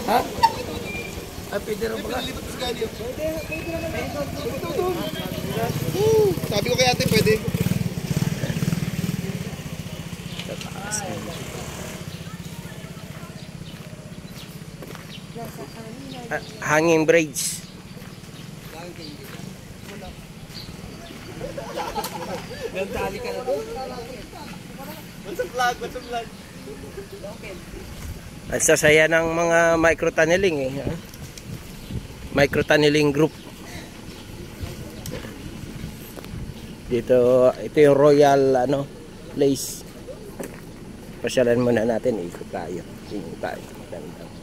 Ha? Ay, pwede rin pala. Sabi ko kay ate, pwede. Hanging braids. Nagdali ka na doon. What's up vlog? What's up vlog? Ang sasaya ng mga micro-tunneling eh. Micro-tunneling group. Dito, ito yung Royal Place. Pasyalan muna natin, ikot tayo. Tingin tayo. Magandang.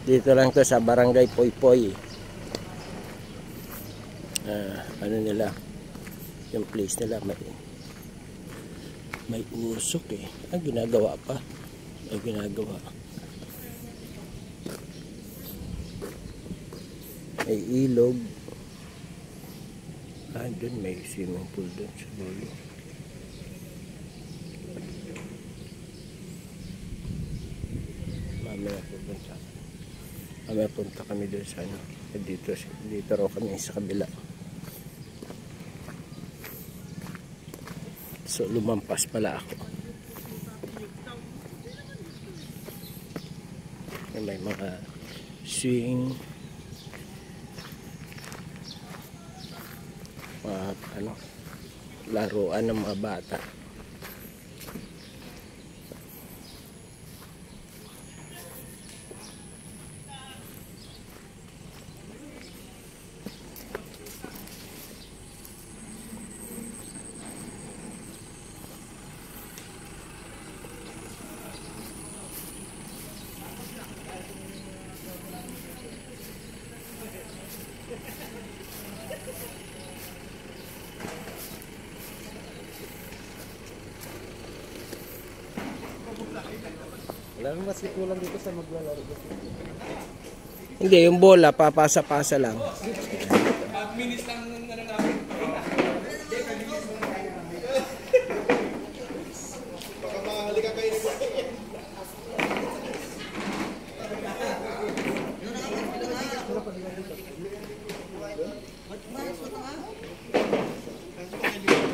Dito lang to sa Barangay Poypoy. Ano nila? Yung place nila may usok eh. Ginagawa pa. Ginagawa. May ilog. Doon may swimming pool doon sa dulo. Mamaya punta kami doon sa dito raw kami sa kabila. So lumampas pala ako. May mga swing, laruan ng mga bata. Wala naman mas kulang dito sa maglalaro. Hindi, yung bola papasa-pasa lang.